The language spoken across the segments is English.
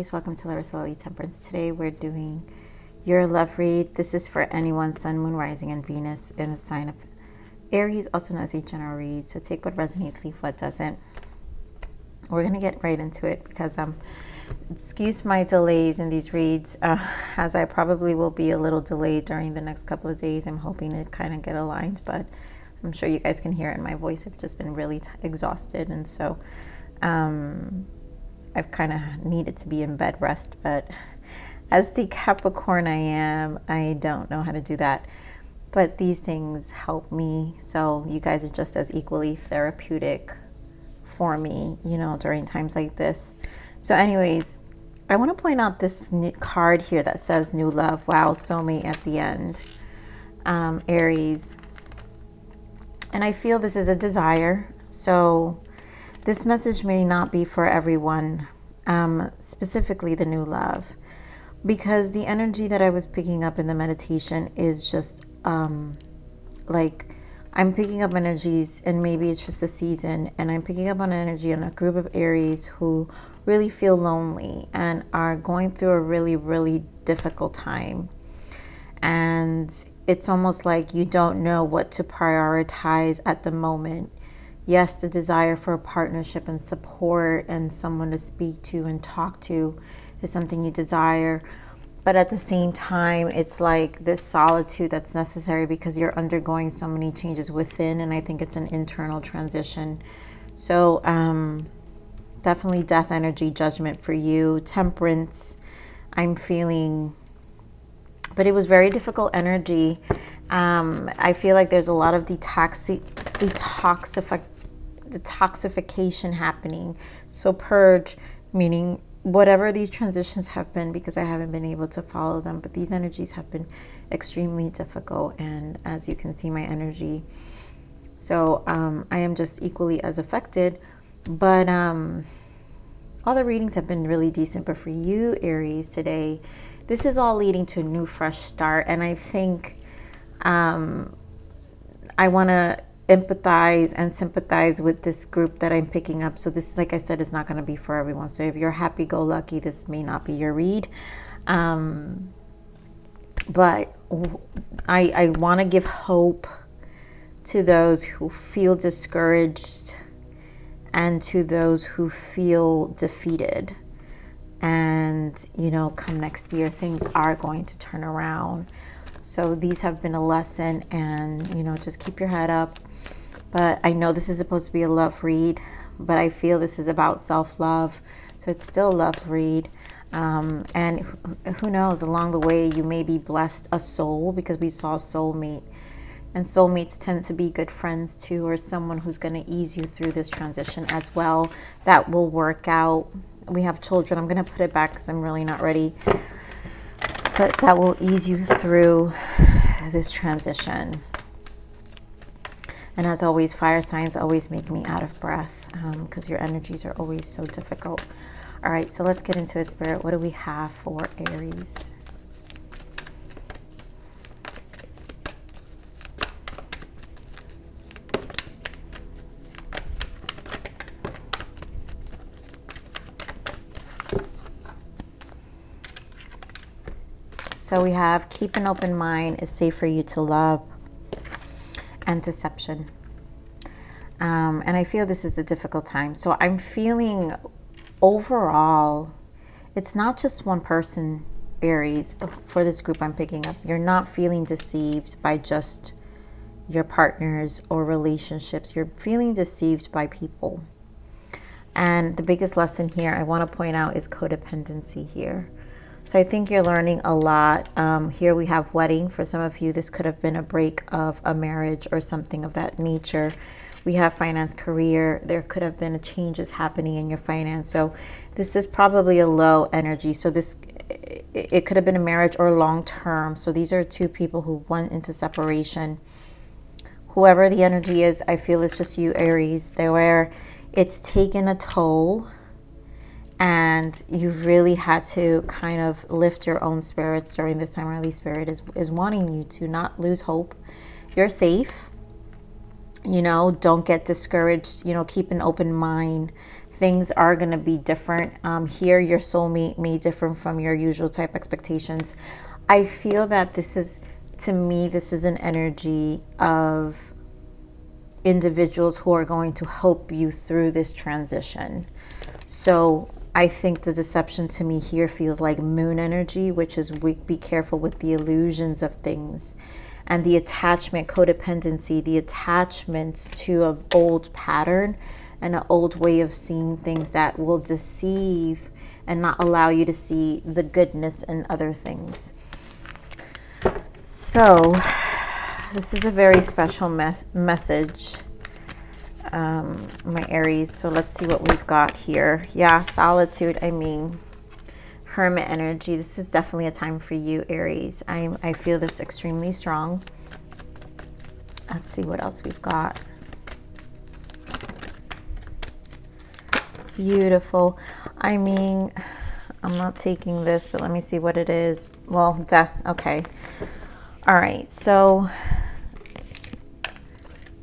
Aries, welcome to Larisa Lili Temperance. Today we're doing your love read. This is for anyone, Sun, Moon, Rising, and Venus in the sign of Aries, also known as a general read. So take what resonates, leave what doesn't. We're going to get right into it because excuse my delays in these reads, as I probably will be a little delayed during the next couple of days. I'm hoping to kind of get aligned, but I'm sure you guys can hear it in my voice. I've just been really exhausted, and so I've kind of needed to be in bed rest, but as the Capricorn I am, I don't know how to do that. But these things help me, so you guys are just as equally therapeutic for me, you know, during times like this. So anyways, I want to point out this card here that says new love. Wow, soulmate at the end. Aries. And I feel this is a desire. So this message may not be for everyone, specifically the new love, because the energy that I was picking up in the meditation is just like I'm picking up energies, and maybe it's just a season, and I'm picking up on energy on a group of Aries who really feel lonely and are going through a really, really difficult time. And it's almost like you don't know what to prioritize at the moment. Yes, the desire for a partnership and support and someone to speak to and talk to is something you desire. But at the same time, it's like this solitude that's necessary because you're undergoing so many changes within. And I think it's an internal transition. So definitely death energy, judgment for you. Temperance, I'm feeling, but it was very difficult energy. I feel like there's a lot of detoxification happening. So purge, meaning whatever these transitions have been, because I haven't been able to follow them, but these energies have been extremely difficult. And as you can see, my energy, so I am just equally as affected. But all the readings have been really decent. But for you, Aries, today, this is all leading to a new fresh start. And I think I want to empathize and sympathize with this group that I'm picking up. So this, like I said, is not going to be for everyone. So if you're happy-go-lucky, this may not be your read. But I want to give hope to those who feel discouraged and to those who feel defeated. And, you know, come next year, things are going to turn around. So these have been a lesson, and, you know, just keep your head up. But I know this is supposed to be a love read, but I feel this is about self-love. So it's still a love read. And who knows, along the way, you may be blessed a soul, because we saw soulmate. And soulmates tend to be good friends too, or someone who's going to ease you through this transition as well. That will work out. We have children. I'm going to put it back because I'm really not ready. But that will ease you through this transition. And as always, fire signs always make me out of breath because your energies are always so difficult. All right, so let's get into it, Spirit. What do we have for Aries? So we have keep an open mind, it's safe for you to love, and deception. And I feel this is a difficult time. So I'm feeling overall, it's not just one person, Aries, for this group I'm picking up. You're not feeling deceived by just your partners or relationships. You're feeling deceived by people. And the biggest lesson here I want to point out is codependency here. So I think you're learning a lot. Here we have wedding. For some of you, this could have been a break of a marriage or something of that nature. We have finance, career. There could have been changes happening in your finance. So this is probably a low energy. So it could have been a marriage or long term. So these are two people who went into separation. Whoever the energy is, I feel it's just you, Aries. Where it's taken a toll. And you really had to kind of lift your own spirits during this time. Or at least Spirit is wanting you to not lose hope. You're safe. You know, don't get discouraged. You know, keep an open mind. things are going to be different. Here, your soulmate may differ from your usual type expectations. I feel that this is, to me, this is an energy of individuals who are going to help you through this transition. So I think the deception to me here feels like moon energy, which is be careful with the illusions of things and the attachment, codependency, the attachments to an old pattern and an old way of seeing things that will deceive and not allow you to see the goodness in other things. So this is a very special message, my Aries. So let's see what we've got here. Yeah, solitude. I mean, Hermit energy. This is definitely a time for you, Aries. I feel this extremely strong. Let's see what else we've got. Beautiful. I mean, I'm not taking this, but let me see what it is. Well, death. Okay. All right. So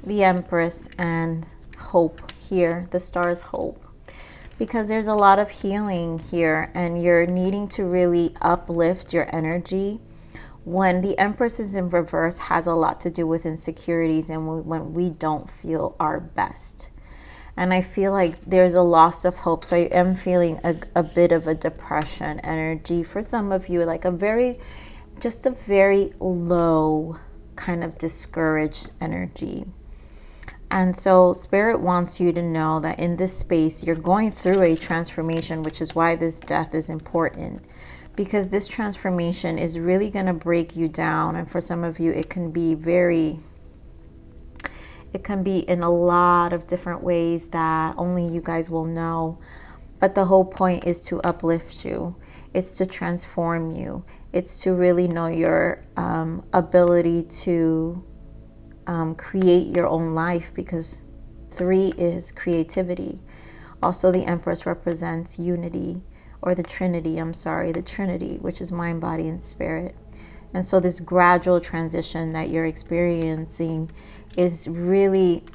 the Empress and hope here. The star is hope. Because there's a lot of healing here and you're needing to really uplift your energy. When the Empress is in reverse, has a lot to do with insecurities and when we don't feel our best. And I feel like there's a loss of hope. So I am feeling a bit of a depression energy for some of you, like just a very low kind of discouraged energy. And so Spirit wants you to know that in this space, you're going through a transformation, which is why this death is important. Because this transformation is really going to break you down. And for some of you, it can be in a lot of different ways that only you guys will know. But the whole point is to uplift you. It's to transform you. It's to really know your ability to create your own life, because 3 is creativity. Also, the Empress represents unity, or the Trinity, the Trinity, which is mind, body, and spirit. And so this gradual transition that you're experiencing is really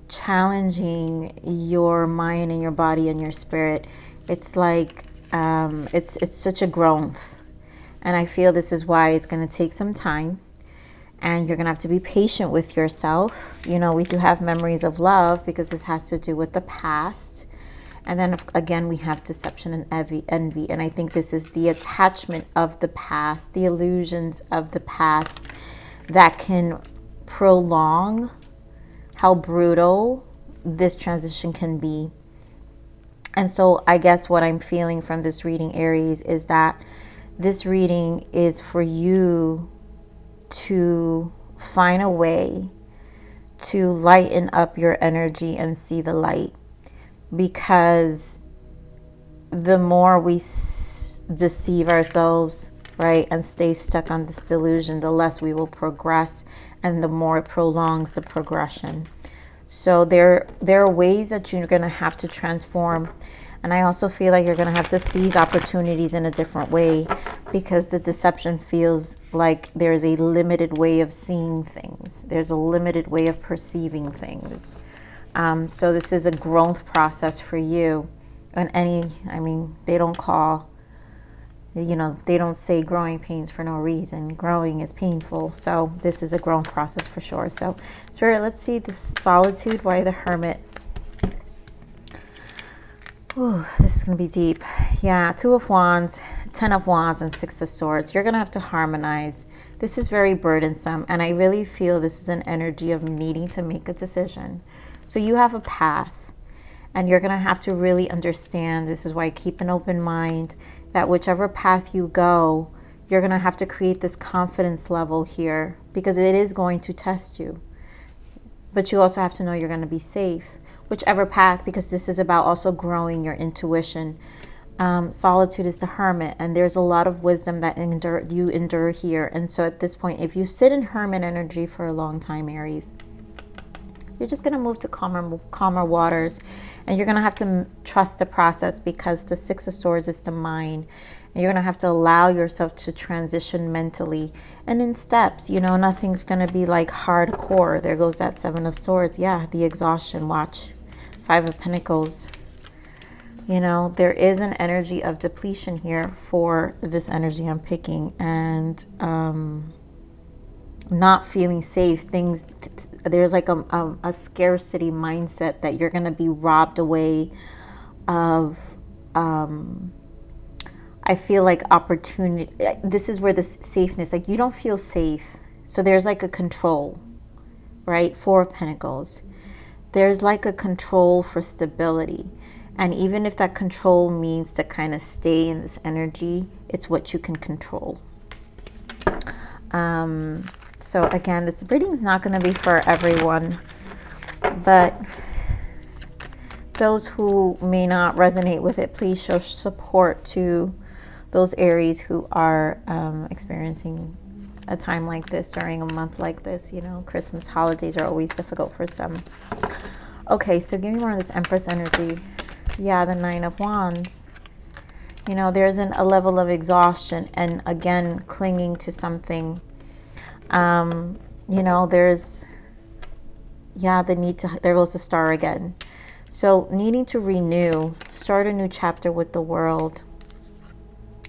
challenging your mind and your body and your spirit. It's like it's such a growth. And I feel this is why it's going to take some time. And you're going to have to be patient with yourself. You know, we do have memories of love because this has to do with the past. And then again, we have deception and envy. And I think this is the attachment of the past, the illusions of the past that can prolong how brutal this transition can be. And so I guess what I'm feeling from this reading, Aries, is that this reading is for you to find a way to lighten up your energy and see the light. Because the more we deceive ourselves, right, and stay stuck on this delusion, the less we will progress and the more it prolongs the progression. So there are ways that you're going to have to transform. And I also feel like you're going to have to seize opportunities in a different way, because the deception feels like there's a limited way of seeing things. There's a limited way of perceiving things. So this is a growth process for you. And they don't say growing pains for no reason. Growing is painful. So this is a growth process for sure. So Spirit, let's see this solitude. Why the Hermit? Ooh, this is going to be deep. Yeah, 2 of Wands, 10 of Wands, and 6 of Swords. You're going to have to harmonize. This is very burdensome. And I really feel this is an energy of needing to make a decision. So you have a path. And you're going to have to really understand. This is why I keep an open mind. That whichever path you go, you're going to have to create this confidence level here. Because it is going to test you. But you also have to know you're going to be safe. Whichever path, because this is about also growing your intuition. Solitude is the Hermit, and there's a lot of wisdom that you endure here. And so at this point, if you sit in Hermit energy for a long time, Aries, you're just going to move to calmer waters, and you're going to have to trust the process, because the 6 of Swords is the mind, And you're going to have to allow yourself to transition mentally and in steps. You know, nothing's going to be like hardcore. There goes that Seven of Swords. Yeah, the exhaustion. Watch. Five of Pentacles. You know, there is an energy of depletion here for this energy I'm picking. And not feeling safe. Things, there's like a scarcity mindset that you're going to be robbed away of. I feel like opportunity. This is where the safeness, like you don't feel safe. So there's like a control, right? Four of Pentacles. There's like a control for stability. And even if that control means to kind of stay in this energy, it's what you can control. So again, this reading is not going to be for everyone, but those who may not resonate with it, please show support to those Aries who are experiencing a time like this during a month like this. You know, Christmas holidays are always difficult for some. Okay, so give me more of this Empress energy. Yeah, the Nine of Wands. You know, there's a level of exhaustion and again, clinging to something. You know, there's, yeah, the need to, there goes the Star again. So needing to renew, start a new chapter with the world.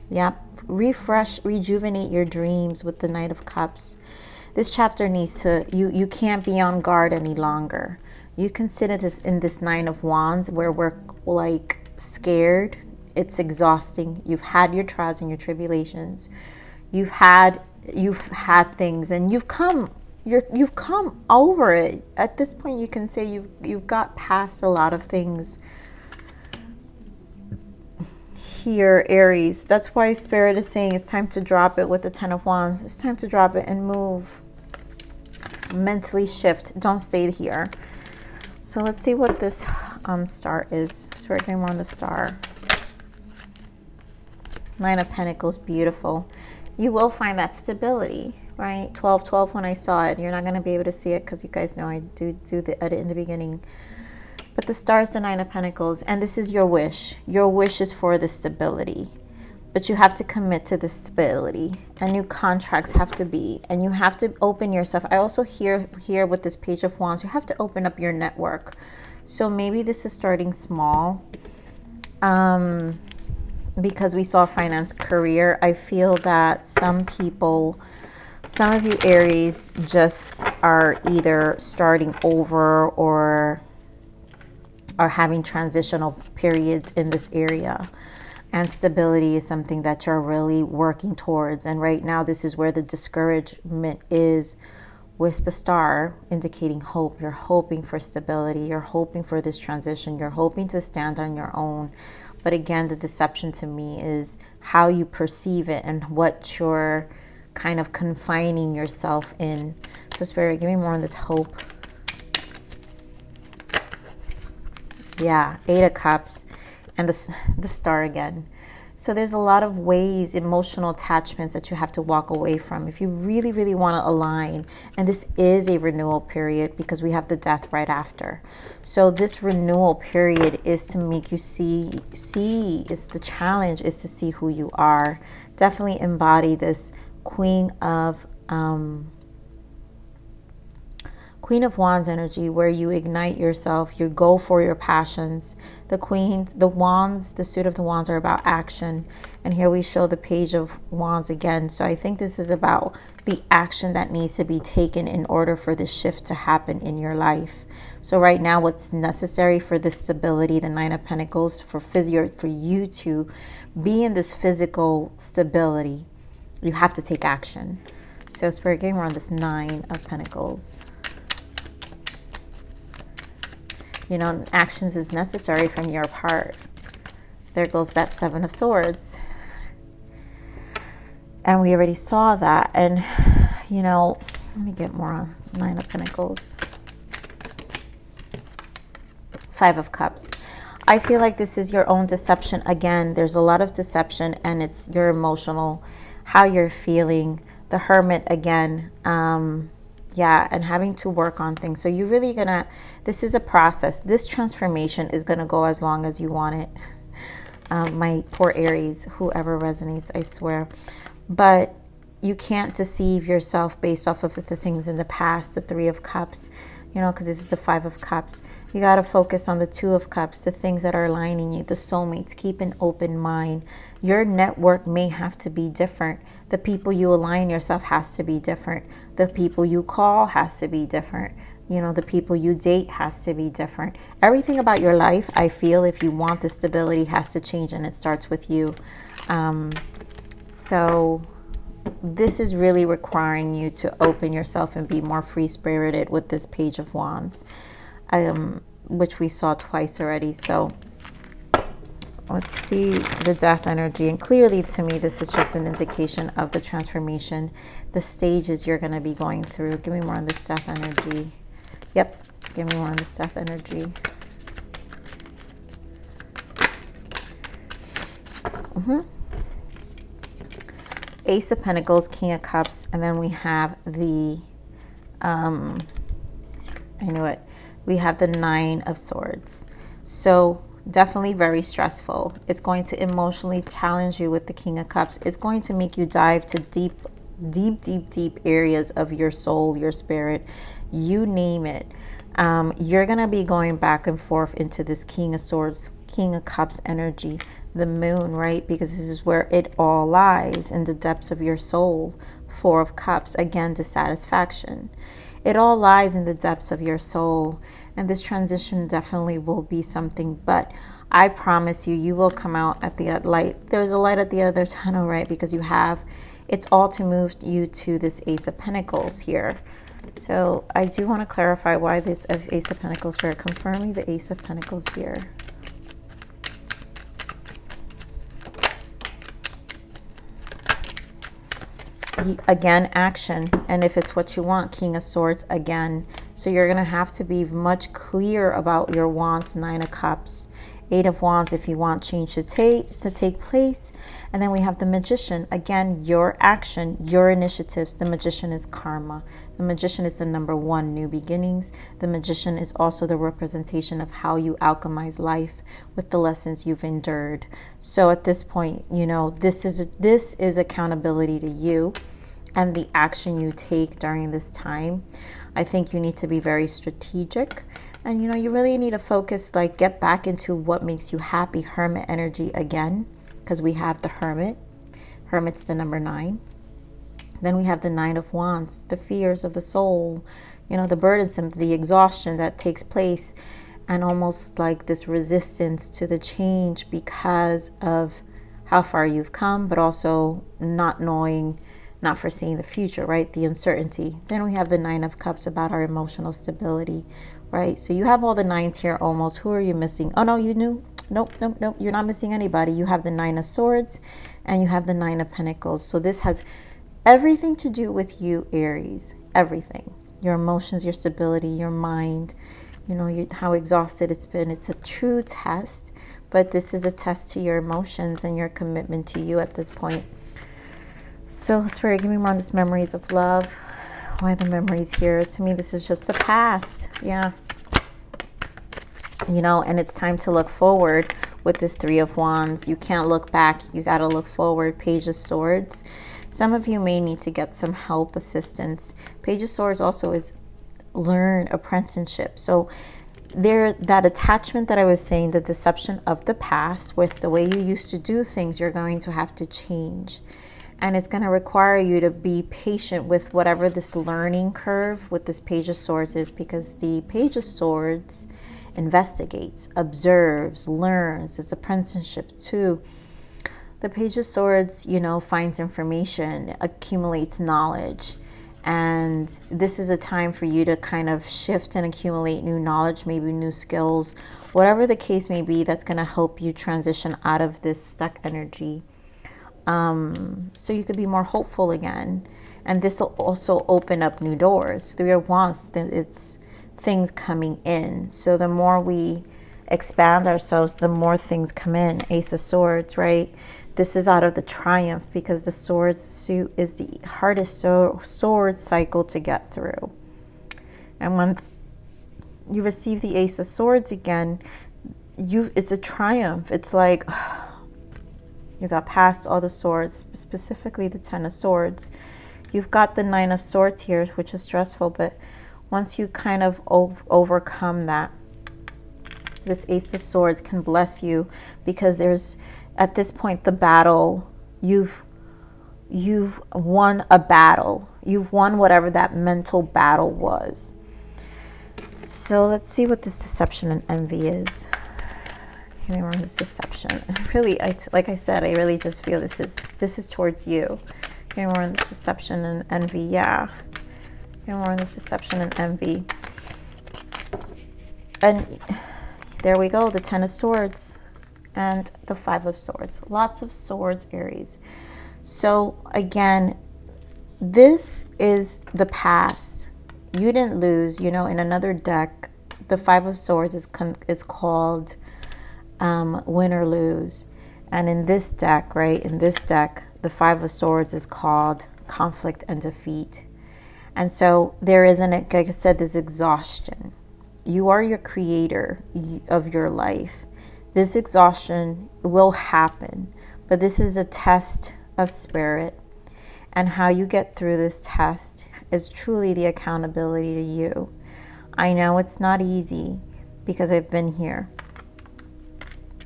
Yep. Refresh, rejuvenate your dreams with the Knight of Cups. This chapter needs to, you can't be on guard any longer. You can sit in this Nine of Wands where we're like scared. It's exhausting. You've had your trials and your tribulations. You've had things and you've come over it. At this point you can say you've got past a lot of things here, Aries. That's why Spirit is saying it's time to drop it with the Ten of Wands. It's time to drop it and move. Mentally shift. Don't stay here. So let's see what this star is. Spirit, give me on the Star. Nine of Pentacles, beautiful. You will find that stability, right? 12-12 when I saw it. You're not going to be able to see it because you guys know I do the edit in the beginning. But the Star is the Nine of Pentacles, and this is your wish. Your wish is for the stability. But you have to commit to the stability. And new contracts have to be. And you have to open yourself. I also hear here with this Page of Wands, you have to open up your network. So maybe this is starting small. Because we saw finance, career. I feel that some people, some of you Aries just are either starting over or are having transitional periods in this area. And stability is something that you're really working towards. And right now, this is where the discouragement is with the Star, indicating hope. You're hoping for stability. You're hoping for this transition. You're hoping to stand on your own. But again, the deception to me is how you perceive it and what you're kind of confining yourself in. So Spirit, give me more on this hope. Yeah, Eight of Cups and the Star again. So there's a lot of ways, emotional attachments that you have to walk away from if you really, really want to align. And this is a renewal period because we have the Death right after. So this renewal period is to make you see is the challenge is to see who you are. Definitely embody this Queen of Wands energy where you ignite yourself, you go for your passions. The Wands, the suit of the Wands are about action. And here we show the Page of Wands again. So I think this is about the action that needs to be taken in order for this shift to happen in your life. So right now, what's necessary for this stability, the Nine of Pentacles, for you to be in this physical stability, you have to take action. So Spirit, give me more on this Nine of Pentacles. You know, actions is necessary from your part. There goes that Seven of Swords. And we already saw that. And, you know, let me get more on Nine of Pentacles. Five of Cups. I feel like this is your own deception. Again, there's a lot of deception and it's your emotional, how you're feeling. The Hermit again. Yeah, and having to work on things. So you're really gonna, this is a process. This transformation is gonna go as long as you want it. My poor Aries, whoever resonates, I swear. But you can't deceive yourself based off of the things in the past, the Three of Cups, you know, because this is the Five of Cups. You got to focus on the Two of Cups, the things that are aligning you, the soulmates. Keep an open mind. Your network may have to be different. The people you align yourself has to be different. The people you call has to be different. You know, the people you date has to be different. Everything about your life, I feel, if you want the stability, has to change, and it starts with you. So this is really requiring you to open yourself and be more free-spirited with this Page of Wands, which we saw twice already. So let's see the Death energy. And clearly to me, this is just an indication of the transformation, the stages you're going to be going through. Give me more on this Death energy. Yep, give me more on this Death energy. Ace of Pentacles, King of Cups, and then we have the, I knew it, we have the Nine of Swords. So definitely very stressful. It's going to emotionally challenge you with the King of Cups. It's going to make you dive to deep areas of your soul, your spirit, you name it. You're going to be going back and forth into this King of Swords, King of Cups energy, the moon, right? Because this is where it all lies, in the depths of your soul. Four of Cups, again, dissatisfaction. It all lies in the depths of your soul. And this transition definitely will be something, but I promise you, you will come out at the light. There's a light at the other tunnel, right? Because you have, it's all to move you to this Ace of Pentacles here. So I do want to clarify why this Ace of Pentacles, Spirit, confirm me the Ace of Pentacles here. Again, action. And if it's what you want, King of Swords again. So you're going to have to be much clearer about your wants. Nine of Cups, Eight of Wands if you want change to take place. And then we have the Magician. Again, your action, your initiatives. The Magician is karma. The Magician is the number one, new beginnings. The Magician is also the representation of how you alchemize life with the lessons you've endured. So at this point, you know, this is accountability to you and the action you take during this time. I think you need to be very strategic. And, you know, you really need to focus, like, get back into what makes you happy. Hermit energy again, because we have the Hermit. Hermit's the number 9. Then we have the Nine of Wands, the fears of the soul, you know, the burdensome, the exhaustion that takes place, and almost like this resistance to the change because of how far you've come, but also not knowing, not foreseeing the future, right? The uncertainty. Then we have the Nine of Cups, about our emotional stability, right? So you have all the nines here almost. Who are you missing? Oh, no, you knew. Nope. You're not missing anybody. You have the Nine of Swords and you have the Nine of Pentacles. So this has everything to do with you, Aries. Everything. Your emotions, your stability, your mind, you know, how exhausted it's been. It's a true test, but this is a test to your emotions and your commitment to you at this point. So, Spirit, give me more on this memories of love. Why the memories here? To me, this is just the past. Yeah. You know, and it's time to look forward with this Three of Wands. You can't look back. You got to look forward. Page of Swords. Some of you may need to get some help, assistance. Page of Swords also is learn, apprenticeship. So there, that attachment that I was saying, the deception of the past with the way you used to do things, you're going to have to change. And it's going to require you to be patient with whatever this learning curve with this Page of Swords is, because the Page of Swords investigates, observes, learns. It's apprenticeship too. The Page of Swords, you know, finds information, accumulates knowledge. And this is a time for you to kind of shift and accumulate new knowledge, maybe new skills, whatever the case may be, that's going to help you transition out of this stuck energy. So you could be more hopeful again. And this will also open up new doors. Three of Wands, it's things coming in. So the more we expand ourselves, the more things come in. Ace of Swords, right? This is out of the triumph, because the sword suit is the hardest sword cycle to get through. And once you receive the Ace of Swords again, it's a triumph. It's like, You got past all the swords, specifically the 10 of swords. You've got the 9 of swords here, which is stressful, but once you kind of overcome that, this Ace of Swords can bless you, because there's, at this point, the battle, you've won a battle. You've won whatever that mental battle was. So let's see what this deception and envy is. Give me more of this deception. Really, like I said, I really just feel this is towards you. Give me more of this deception and envy. Yeah. Give me more of this deception and envy. And there we go, the 10 of swords and the 5 of swords. Lots of swords, Aries. So again, this is the past. You didn't lose. You know, in another deck, the 5 of swords is called win or lose. And in this deck, right, in this deck, the 5 of swords is called conflict and defeat. And so there isn't, like I said, this exhaustion. You are your creator of your life. This exhaustion will happen, but this is a test of spirit. And how you get through this test is truly the accountability to you. I know it's not easy because I've been here,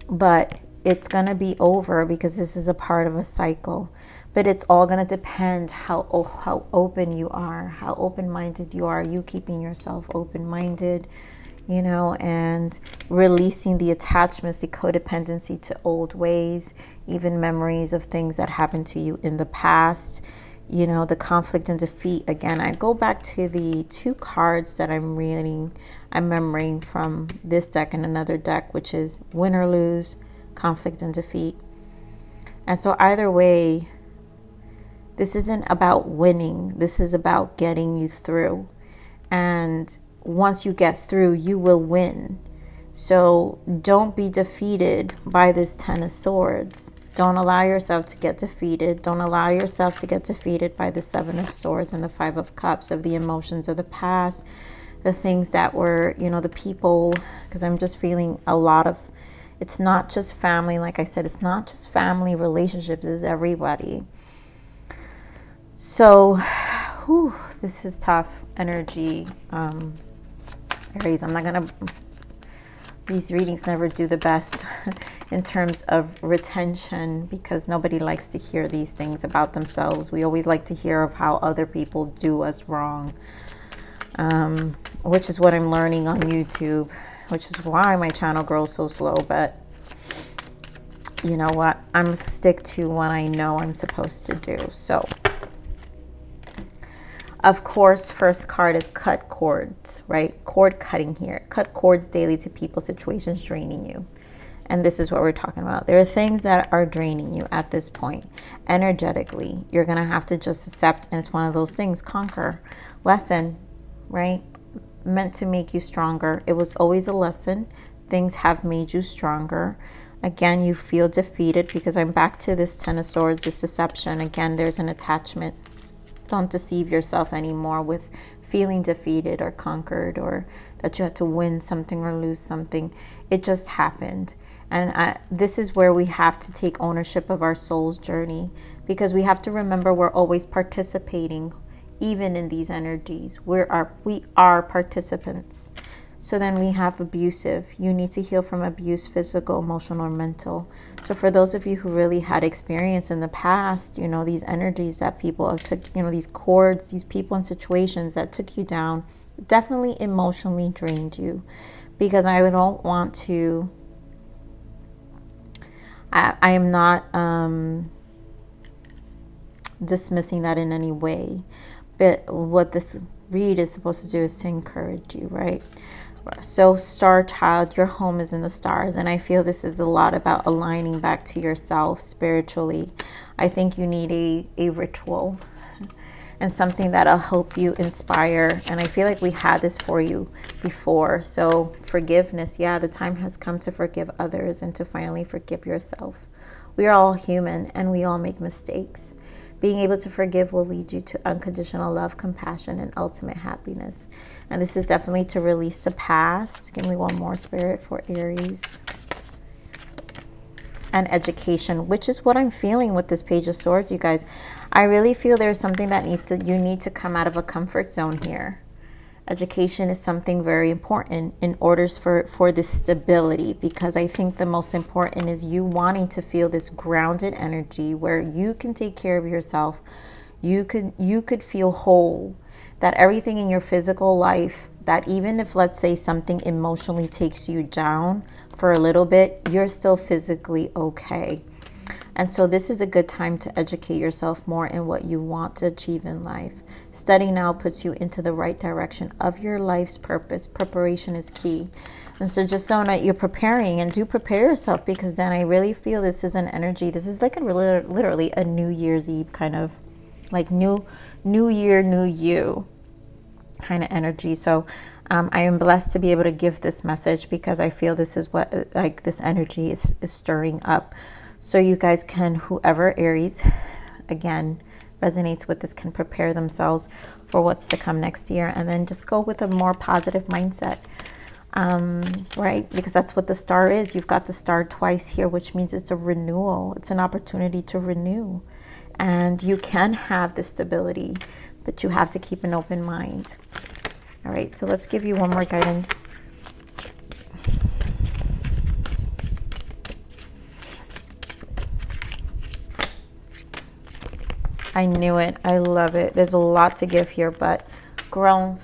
but it's going to be over because this is a part of a cycle. But it's all going to depend how open you are, how open-minded you are, you keeping yourself open-minded, you know, and releasing the attachments, the codependency to old ways, even memories of things that happened to you in the past, you know, the conflict and defeat. Again, I go back to the 2 cards that I'm remembering from this deck and another deck, which is win or lose, conflict and defeat. And so either way, this isn't about winning. This is about getting you through. And once you get through, you will win. So don't be defeated by this 10 of swords. Don't allow yourself to get defeated. Don't allow yourself to get defeated by the 7 of swords and the 5 of cups, of the emotions of the past, the things that were, you know, the people, because I'm just feeling a lot of, it's not just family. Like I said, it's not just family, relationships, it's everybody. So, this is tough energy, Aries. I'm not going to, these readings never do the best in terms of retention, because nobody likes to hear these things about themselves. We always like to hear of how other people do us wrong, which is what I'm learning on YouTube, which is why my channel grows so slow. But you know what? I'm going to stick to what I know I'm supposed to do. So, of course, first card is cut cords, right? Cord cutting here. Cut cords daily to people, situations draining you. And this is what we're talking about. There are things that are draining you at this point. Energetically, you're going to have to just accept. And it's one of those things, conquer. Lesson, right? Meant to make you stronger. It was always a lesson. Things have made you stronger. Again, you feel defeated because I'm back to this 10 of swords, this deception. Again, there's an attachment. Don't deceive yourself anymore with feeling defeated or conquered, or that you had to win something or lose something. It just happened. And this is where we have to take ownership of our soul's journey, because we have to remember we're always participating, even in these energies. We are participants. So then we have abusive. You need to heal from abuse, physical, emotional, or mental. So for those of you who really had experience in the past, you know, these energies that people have took, you know, these cords, these people and situations that took you down, definitely emotionally drained you. Because I don't want to, I am not dismissing that in any way. But what this read is supposed to do is to encourage you, right? So star child, your home is in the stars. And I feel this is a lot about aligning back to yourself spiritually. I think you need a ritual and something that'll help you inspire. And I feel like we had this for you before. So forgiveness. Yeah, the time has come to forgive others and to finally forgive yourself. We are all human and we all make mistakes. Being able to forgive will lead you to unconditional love, compassion, and ultimate happiness. And this is definitely to release the past. Give me one more, Spirit, for Aries. and education, which is what I'm feeling with this Page of Swords, you guys. I really feel there's something that you need to come out of a comfort zone here. Education is something very important in order for this stability, because I think the most important is you wanting to feel this grounded energy where you can take care of yourself. You could feel whole, that everything in your physical life, that even if, let's say, something emotionally takes you down for a little bit, you're still physically okay. And so this is a good time to educate yourself more in what you want to achieve in life. Study now puts you into the right direction of your life's purpose. Preparation is key. And so just so that you're preparing, and do prepare yourself, because then I really feel this is an energy. This is like literally a New Year's Eve kind of, like new year, new you kind of energy. So I am blessed to be able to give this message, because I feel this is what, like, this energy is stirring up. So you guys can, whoever Aries, again, resonates with this, can prepare themselves for what's to come next year, and then just go with a more positive mindset, right? Because that's what the star is. You've got the star twice here, which means it's a renewal. It's an opportunity to renew, and you can have the stability, but you have to keep an open mind. All right, so let's give you one more guidance. I knew it. I love it. There's a lot to give here, but growth.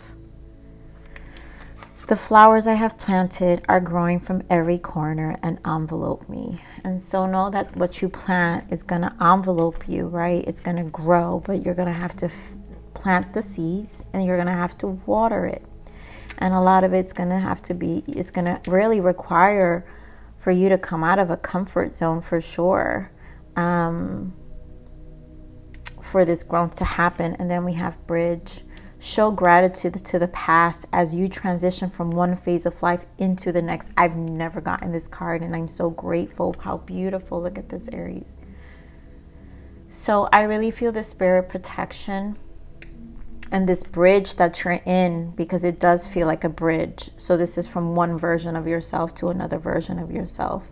The flowers I have planted are growing from every corner and envelope me. And so know that what you plant is going to envelope you, right? It's going to grow, but you're going to have to plant the seeds, and you're going to have to water it. And a lot of it's going to have to be, it's going to really require for you to come out of a comfort zone for sure. For this growth to happen. And then we have bridge. Show gratitude to the past as you transition from one phase of life into the next. I've never gotten this card, and I'm so grateful. How beautiful. Look at this, Aries. So I really feel the spirit protection and this bridge that you're in, because it does feel like a bridge. So this is from one version of yourself to another version of yourself.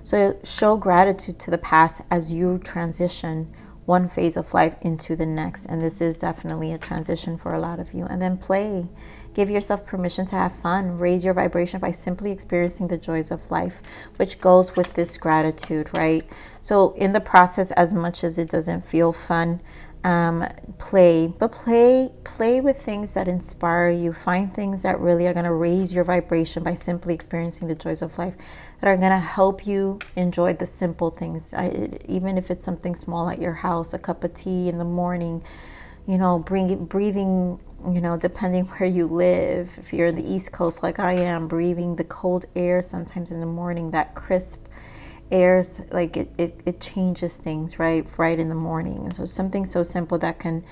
So show gratitude to the past as you transition one phase of life into the next. And this is definitely a transition for a lot of you. And then play. Give yourself permission to have fun. Raise your vibration by simply experiencing the joys of life, which goes with this gratitude, right? So in the process, as much as it doesn't feel fun, play with things that inspire you. Find things that really are going to raise your vibration by simply experiencing the joys of life, that are going to help you enjoy the simple things. Even if it's something small at your house, a cup of tea in the morning, you know, breathing, you know, depending where you live. If you're in the East Coast like I am, breathing the cold air sometimes in the morning, that crisp airs, like it changes things right in the morning. So something so simple that can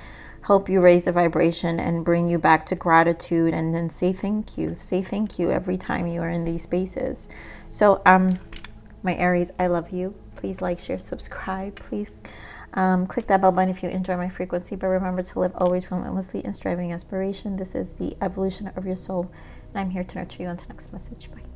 help you raise the vibration and bring you back to gratitude, and then say thank you every time you are in these spaces. So my Aries, I love you. Please like, share, subscribe. Please click that bell button if you enjoy my frequency, but remember to live always relentlessly in striving aspiration. This is the evolution of your soul, and I'm here to nurture you. Until next message. Bye.